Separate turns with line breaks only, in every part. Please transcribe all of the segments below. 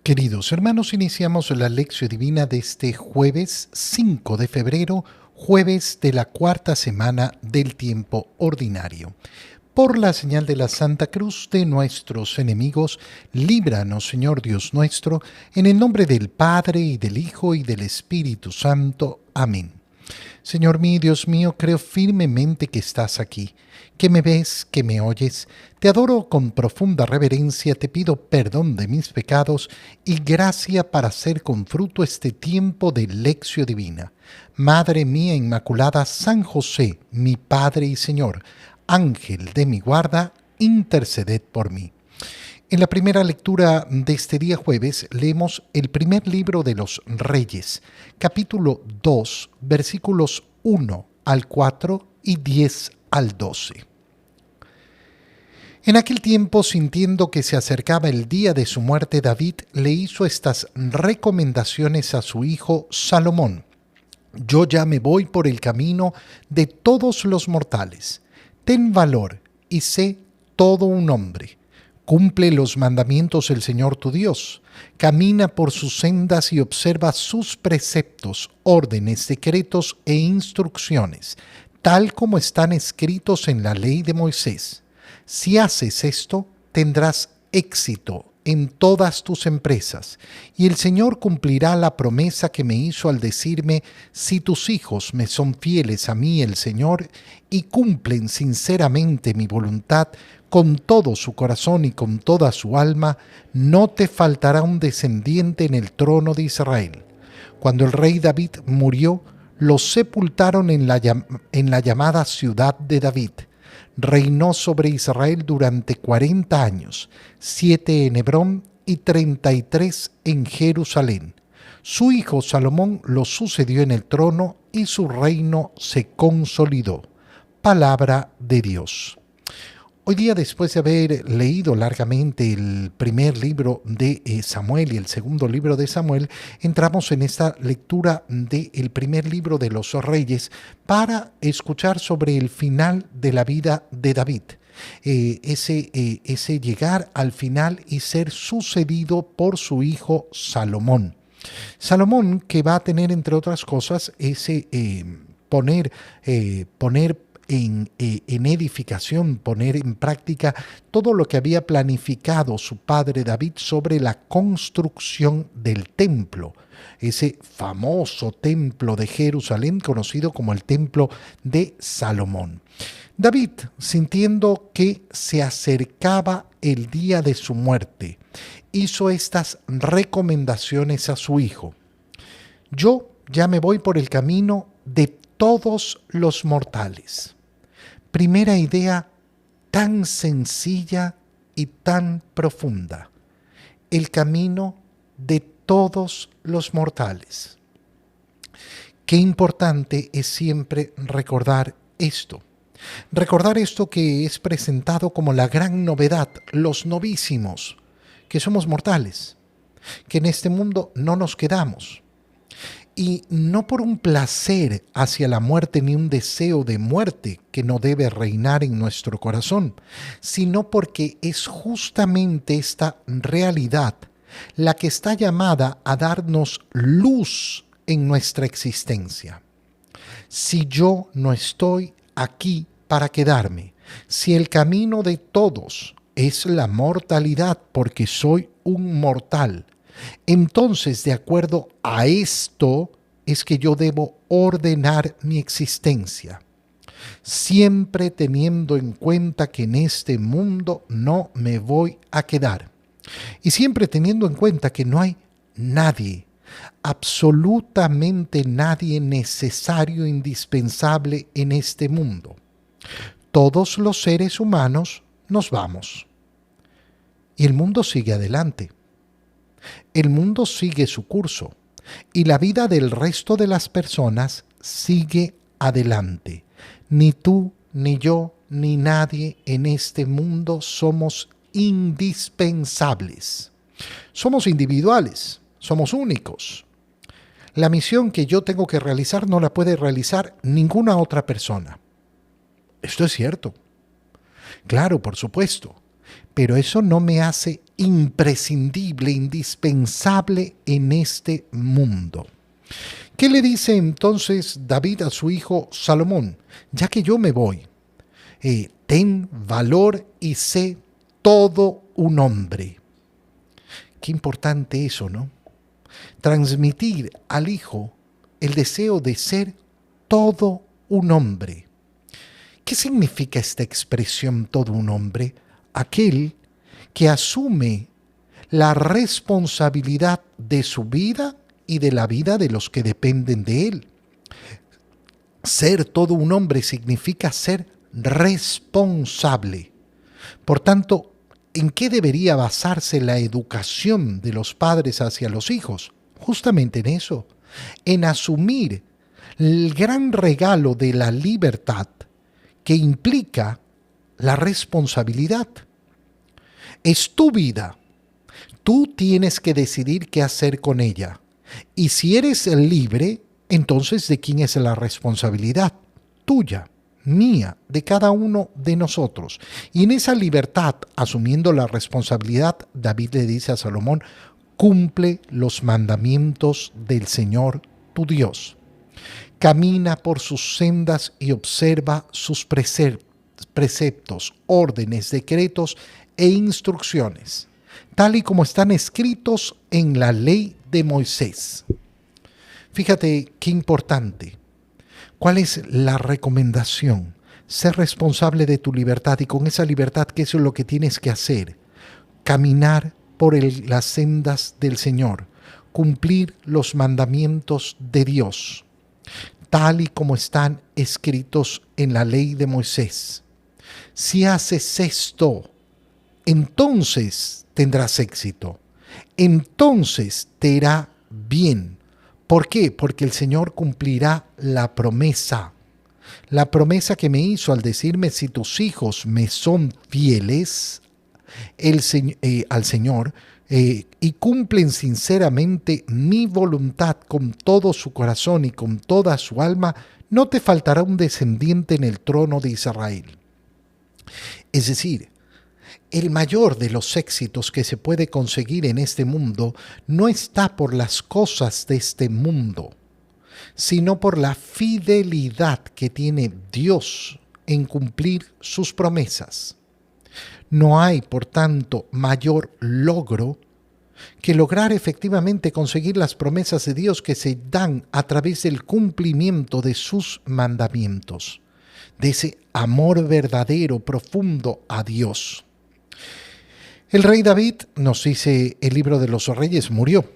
Queridos hermanos, iniciamos la lección divina de este jueves 5 de febrero, jueves de la cuarta semana del tiempo ordinario. Por la señal de la Santa Cruz de nuestros enemigos, líbranos, Señor Dios nuestro, en el nombre del Padre, y del Hijo, y del Espíritu Santo. Amén. Señor mío, Dios mío, creo firmemente que estás aquí, que me ves, que me oyes. Te adoro con profunda reverencia, te pido perdón de mis pecados y gracia para hacer con fruto este tiempo de lección divina. Madre mía Inmaculada, San José, mi Padre y Señor, Ángel de mi guarda, interceded por mí. En la primera lectura de este día jueves leemos el primer libro de los Reyes, capítulo 2, versículos 1 al 4 y 10 al 12. En aquel tiempo, sintiendo que se acercaba el día de su muerte, David le hizo estas recomendaciones a su hijo Salomón. Yo ya me voy por el camino de todos los mortales. Ten valor y sé todo un hombre. Cumple los mandamientos del Señor tu Dios. Camina por sus sendas y observa sus preceptos, órdenes, decretos e instrucciones, tal como están escritos en la ley de Moisés. Si haces esto, tendrás éxito en todas tus empresas, y el Señor cumplirá la promesa que me hizo al decirme: si tus hijos me son fieles a mí, el Señor, y cumplen sinceramente mi voluntad, con todo su corazón y con toda su alma, no te faltará un descendiente en el trono de Israel. Cuando el rey David murió, lo sepultaron en la llamada ciudad de David. Reinó sobre Israel durante 40 años, 7 en Hebrón y 33 en Jerusalén. Su hijo Salomón lo sucedió en el trono y su reino se consolidó. Palabra de Dios. Hoy día, después de haber leído largamente el primer libro de Samuel y el segundo libro de Samuel, entramos en esta lectura del primer libro de los Reyes para escuchar sobre el final de la vida de David. Ese llegar al final y ser sucedido por su hijo Salomón. Salomón, que va a tener, entre otras cosas, ese poner en edificación, poner en práctica todo lo que había planificado su padre David sobre la construcción del templo, ese famoso templo de Jerusalén conocido como el templo de Salomón. David, sintiendo que se acercaba el día de su muerte, hizo estas recomendaciones a su hijo. Yo ya me voy por el camino de todos los mortales. Primera idea tan sencilla y tan profunda. El camino de todos los mortales. Qué importante es siempre recordar esto. Recordar esto que es presentado como la gran novedad, los novísimos, que somos mortales, que en este mundo no nos quedamos. Y no por un placer hacia la muerte ni un deseo de muerte que no debe reinar en nuestro corazón, sino porque es justamente esta realidad la que está llamada a darnos luz en nuestra existencia. Si yo no estoy aquí para quedarme, si el camino de todos es la mortalidad porque soy un mortal, entonces, de acuerdo a esto, es que yo debo ordenar mi existencia, siempre teniendo en cuenta que en este mundo no me voy a quedar. Y siempre teniendo en cuenta que no hay nadie, absolutamente nadie necesario, indispensable en este mundo. Todos los seres humanos nos vamos. Y el mundo sigue adelante. El mundo sigue su curso y la vida del resto de las personas sigue adelante. Ni tú, ni yo, ni nadie en este mundo somos indispensables. Somos individuales, somos únicos. La misión que yo tengo que realizar no la puede realizar ninguna otra persona. Esto es cierto. Claro, por supuesto. pero eso no me hace imprescindible, indispensable en este mundo. ¿Qué le dice entonces David a su hijo Salomón? Ya que yo me voy, ten valor y sé todo un hombre. Qué importante eso, ¿no? Transmitir al hijo el deseo de ser todo un hombre. ¿Qué significa esta expresión todo un hombre? Aquel que asume la responsabilidad de su vida y de la vida de los que dependen de él. Ser todo un hombre significa ser responsable. Por tanto, ¿en qué debería basarse la educación de los padres hacia los hijos? Justamente en eso, en asumir el gran regalo de la libertad que implica la responsabilidad. Es tu vida. Tú tienes que decidir qué hacer con ella. Y si eres libre, entonces ¿de quién es la responsabilidad? Tuya, mía, de cada uno de nosotros. Y en esa libertad, asumiendo la responsabilidad, David le dice a Salomón, cumple los mandamientos del Señor tu Dios. Camina por sus sendas y observa sus preceptos, órdenes, decretos e instrucciones, tal y como están escritos en la ley de Moisés. Fíjate qué importante. ¿Cuál es la recomendación? Ser responsable de tu libertad, y con esa libertad, ¿qué es lo que tienes que hacer? Caminar por las sendas del Señor, cumplir los mandamientos de Dios, tal y como están escritos en la ley de Moisés. Si haces esto, entonces tendrás éxito, entonces te irá bien. ¿Por qué? Porque el Señor cumplirá la promesa que me hizo al decirme, si tus hijos me son fieles al Señor y cumplen sinceramente mi voluntad con todo su corazón y con toda su alma, no te faltará un descendiente en el trono de Israel. Es decir, el mayor de los éxitos que se puede conseguir en este mundo no está por las cosas de este mundo, sino por la fidelidad que tiene Dios en cumplir sus promesas. No hay, por tanto, mayor logro que lograr efectivamente conseguir las promesas de Dios que se dan a través del cumplimiento de sus mandamientos, de ese amor verdadero, profundo a Dios. El rey David, nos dice el libro de los Reyes, murió.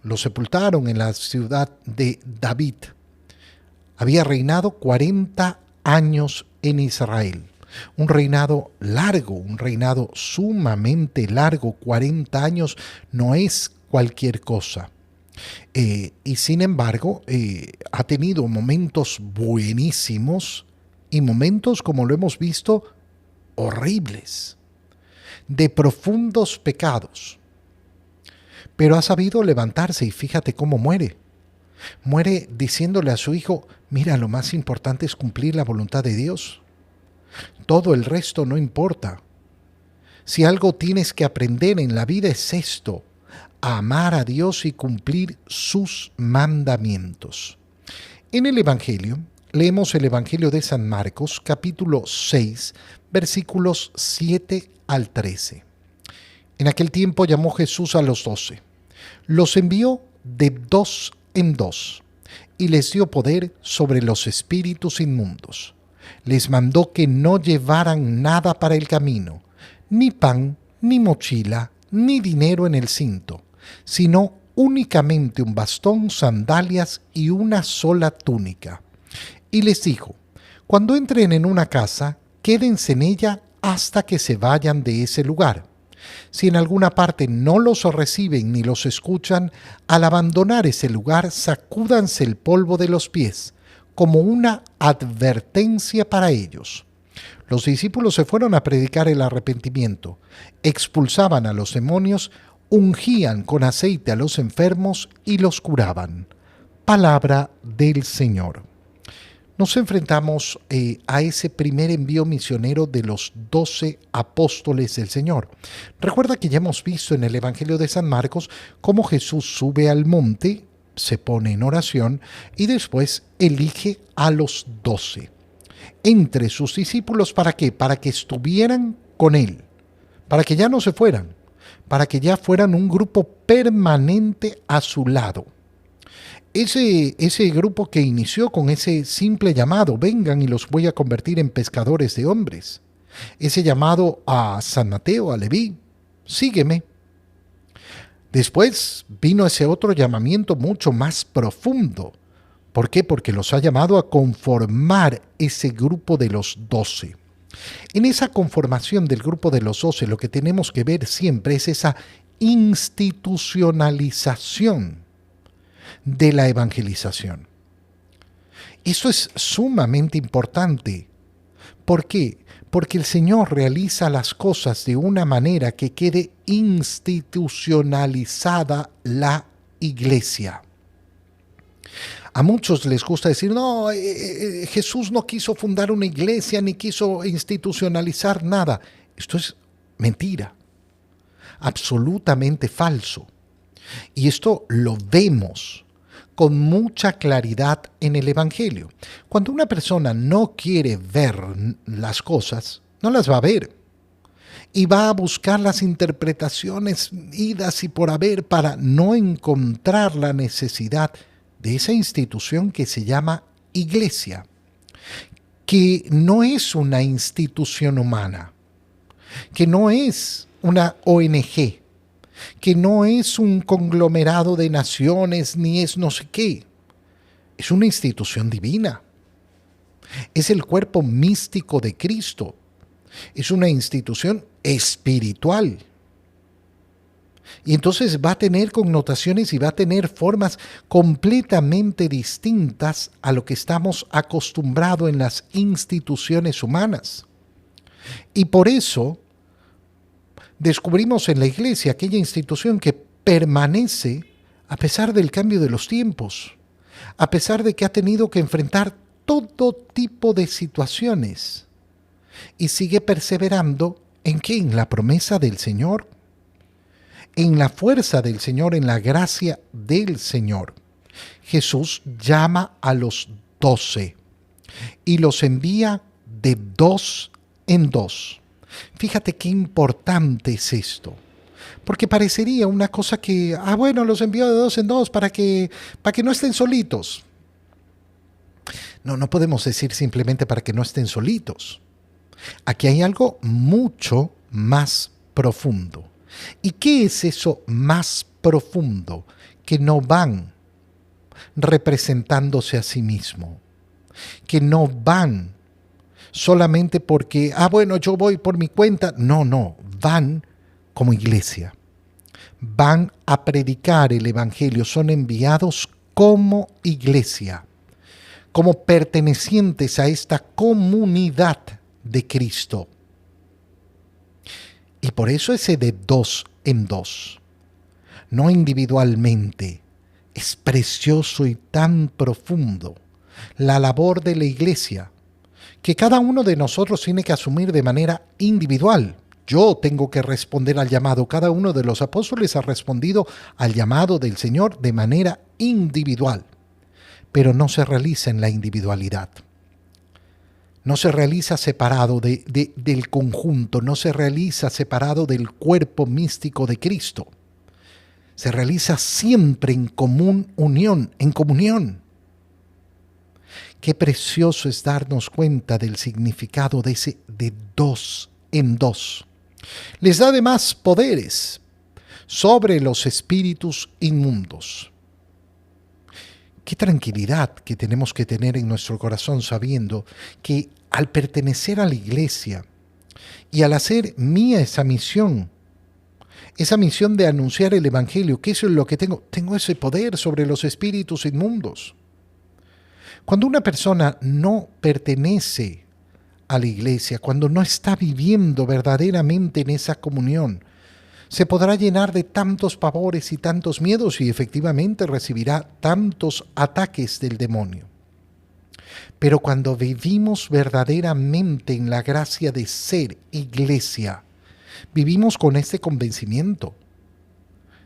Lo sepultaron en la ciudad de David. Había reinado 40 años en Israel. Un reinado largo, un reinado sumamente largo. 40 años no es cualquier cosa. Y sin embargo, ha tenido momentos buenísimos y momentos, como lo hemos visto, horribles, de profundos pecados. Pero ha sabido levantarse, y fíjate cómo muere. Muere diciéndole a su hijo, mira, lo más importante es cumplir la voluntad de Dios. Todo el resto no importa. Si algo tienes que aprender en la vida es esto, a amar a Dios y cumplir sus mandamientos. En el Evangelio, leemos el Evangelio de San Marcos, capítulo 6, versículos 7 al 13. En aquel tiempo llamó Jesús a los 12. Los envió de 2 en 2 y les dio poder sobre los espíritus inmundos. Les mandó que no llevaran nada para el camino, ni pan, ni mochila, ni dinero en el cinto, sino únicamente un bastón, sandalias y una sola túnica. Y les dijo, cuando entren en una casa, quédense en ella hasta que se vayan de ese lugar. Si en alguna parte no los reciben ni los escuchan, al abandonar ese lugar, sacúdanse el polvo de los pies, como una advertencia para ellos. Los discípulos se fueron a predicar el arrepentimiento, expulsaban a los demonios, ungían con aceite a los enfermos y los curaban. Palabra del Señor. nos enfrentamos a ese primer envío misionero de los 12 apóstoles del Señor. Recuerda que ya hemos visto en el Evangelio de San Marcos cómo Jesús sube al monte, se pone en oración y después elige a los 12 entre sus discípulos. ¿Para qué? Para que estuvieran con él, para que ya no se fueran, para que ya fueran un grupo permanente a su lado. Ese grupo que inició con ese simple llamado, vengan y los voy a convertir en pescadores de hombres. Ese llamado a San Mateo, a Leví, sígueme. Después vino ese otro llamamiento mucho más profundo. ¿Por qué? Porque los ha llamado a conformar ese grupo de los 12. En esa conformación del grupo de los 12, lo que tenemos que ver siempre es esa institucionalización de la evangelización. Esto es sumamente importante. ¿Por qué? Porque el Señor realiza las cosas de una manera que quede institucionalizada la iglesia. A muchos les gusta decir, no, Jesús no quiso fundar una iglesia ni quiso institucionalizar nada. Esto es mentira, absolutamente falso. Y esto lo vemos con mucha claridad en el Evangelio. Cuando una persona no quiere ver las cosas, no las va a ver. Y va a buscar las interpretaciones idas y por haber para no encontrar la necesidad de esa institución que se llama iglesia, que no es una institución humana, que no es una ONG, que no es un conglomerado de naciones, ni es no sé qué. Es una institución divina. Es el cuerpo místico de Cristo. Es una institución espiritual. Y entonces va a tener connotaciones y va a tener formas completamente distintas a lo que estamos acostumbrados en las instituciones humanas. Y por eso descubrimos en la iglesia aquella institución que permanece a pesar del cambio de los tiempos, a pesar de que ha tenido que enfrentar todo tipo de situaciones y sigue perseverando ¿en qué? En la promesa del Señor, en la fuerza del Señor, en la gracia del Señor. Jesús llama a los 12 y los envía de 2 en 2. Fíjate qué importante es esto, porque parecería una cosa que, bueno, los envío de 2 en 2 para que no estén solitos. No podemos decir simplemente para que no estén solitos. Aquí hay algo mucho más profundo. ¿Y qué es eso más profundo? Que no van representándose a sí mismo, que no van solamente porque, bueno, yo voy por mi cuenta. No, van como iglesia. Van a predicar el Evangelio, son enviados como iglesia, como pertenecientes a esta comunidad de Cristo. Y por eso ese de 2 en 2, no individualmente, es precioso y tan profundo la labor de la iglesia, que cada uno de nosotros tiene que asumir de manera individual. Yo tengo que responder al llamado. Cada uno de los apóstoles ha respondido al llamado del Señor de manera individual, pero no se realiza en la individualidad. No se realiza separado del conjunto, no se realiza separado del cuerpo místico de Cristo. Se realiza siempre en común unión, en comunión. Qué precioso es darnos cuenta del significado de ese de 2 en 2. Les da además poderes sobre los espíritus inmundos. Qué tranquilidad que tenemos que tener en nuestro corazón sabiendo que al pertenecer a la iglesia y al hacer mía esa misión de anunciar el Evangelio, que eso es lo que tengo ese poder sobre los espíritus inmundos. Cuando una persona no pertenece a la iglesia, cuando no está viviendo verdaderamente en esa comunión, se podrá llenar de tantos pavores y tantos miedos y efectivamente recibirá tantos ataques del demonio. Pero cuando vivimos verdaderamente en la gracia de ser iglesia, vivimos con este convencimiento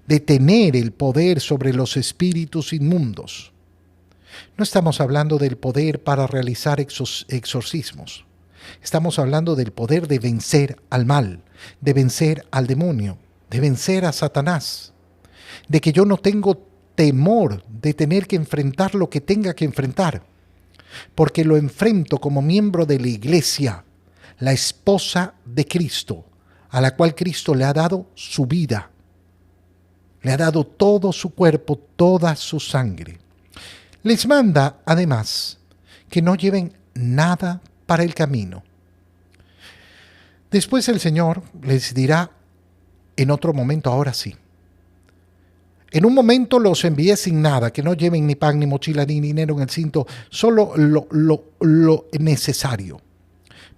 de tener el poder sobre los espíritus inmundos. No estamos hablando del poder para realizar exorcismos. Estamos hablando del poder de vencer al mal, de vencer al demonio, de vencer a Satanás, de que yo no tengo temor de tener que enfrentar lo que tenga que enfrentar, porque lo enfrento como miembro de la iglesia, la esposa de Cristo, a la cual Cristo le ha dado su vida, le ha dado todo su cuerpo, toda su sangre. Les manda, además, que no lleven nada para el camino. Después el Señor les dirá en otro momento, ahora sí. En un momento los envié sin nada, que no lleven ni pan, ni mochila, ni dinero en el cinto, solo lo necesario.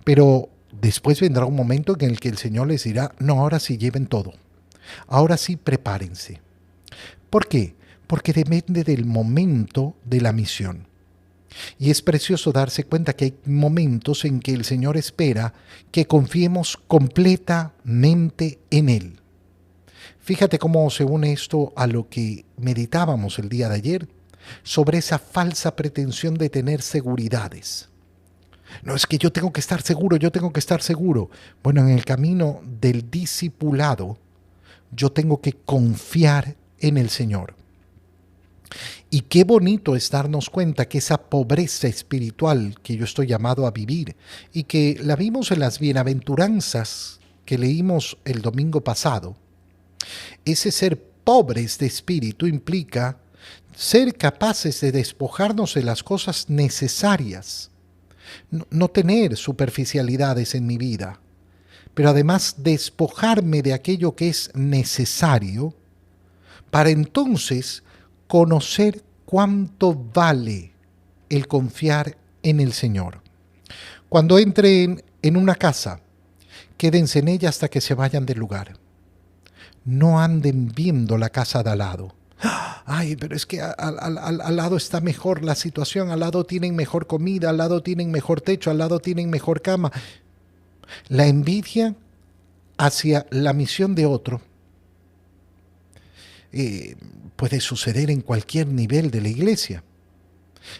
Pero después vendrá un momento en el que el Señor les dirá, no, ahora sí lleven todo. Ahora sí prepárense. ¿Por qué? Porque depende del momento de la misión. Y es precioso darse cuenta que hay momentos en que el Señor espera que confiemos completamente en Él. Fíjate cómo se une esto a lo que meditábamos el día de ayer sobre esa falsa pretensión de tener seguridades. No, es que yo tengo que estar seguro, yo tengo que estar seguro. Bueno, en el camino del discipulado, yo tengo que confiar en el Señor. Y qué bonito es darnos cuenta que esa pobreza espiritual que yo estoy llamado a vivir y que la vimos en las bienaventuranzas que leímos el domingo pasado, ese ser pobres de espíritu implica ser capaces de despojarnos de las cosas necesarias, no tener superficialidades en mi vida, pero además despojarme de aquello que es necesario para entonces conocer cuánto vale el confiar en el Señor. Cuando entren en una casa, quédense en ella hasta que se vayan del lugar. No anden viendo la casa de al lado. Ay, pero es que al lado está mejor la situación, al lado tienen mejor comida, al lado tienen mejor techo, al lado tienen mejor cama. La envidia hacia la misión de otro puede suceder en cualquier nivel de la iglesia.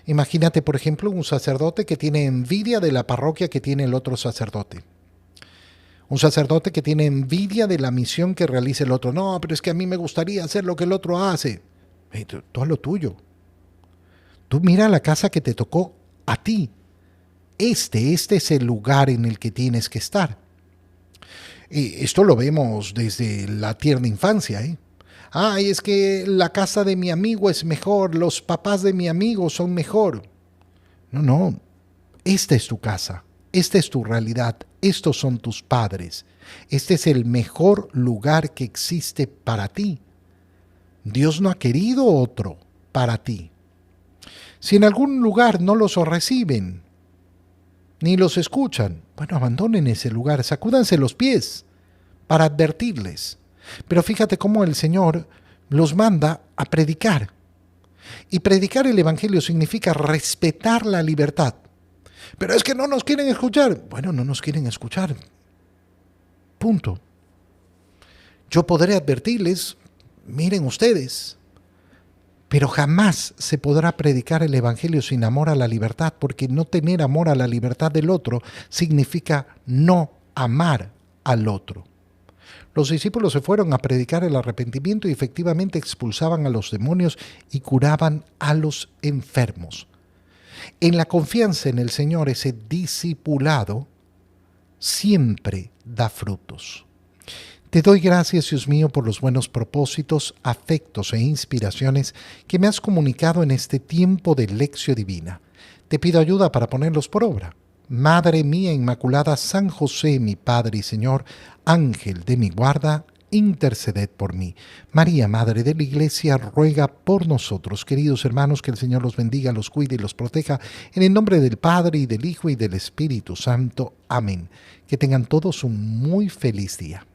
Imagínate, por ejemplo, un sacerdote que tiene envidia de la parroquia que tiene el otro sacerdote. Un sacerdote que tiene envidia de la misión que realiza el otro. No, pero es que a mí me gustaría hacer lo que el otro hace. Tú haz lo tuyo. Tú mira la casa que te tocó a ti. Este es el lugar en el que tienes que estar. Y esto lo vemos desde la tierna infancia, ¿eh? Ay, es que la casa de mi amigo es mejor, los papás de mi amigo son mejor. No, esta es tu casa, esta es tu realidad, estos son tus padres. Este es el mejor lugar que existe para ti. Dios no ha querido otro para ti. Si en algún lugar no los reciben, ni los escuchan, bueno, abandonen ese lugar, sacúdanse los pies para advertirles. Pero fíjate cómo el Señor los manda a predicar. Y predicar el Evangelio significa respetar la libertad. Pero es que no nos quieren escuchar. Bueno, no nos quieren escuchar. Punto. Yo podré advertirles, miren ustedes, pero jamás se podrá predicar el Evangelio sin amor a la libertad, porque no tener amor a la libertad del otro significa no amar al otro. Los discípulos se fueron a predicar el arrepentimiento y efectivamente expulsaban a los demonios y curaban a los enfermos. En la confianza en el Señor, ese discipulado siempre da frutos. Te doy gracias, Dios mío, por los buenos propósitos, afectos e inspiraciones que me has comunicado en este tiempo de lección divina. Te pido ayuda para ponerlos por obra. Madre mía Inmaculada, San José, mi Padre y Señor, Ángel de mi guarda, interceded por mí. María, Madre de la Iglesia, ruega por nosotros. Queridos hermanos, que el Señor los bendiga, los cuide y los proteja. En el nombre del Padre, y del Hijo, y del Espíritu Santo. Amén. Que tengan todos un muy feliz día.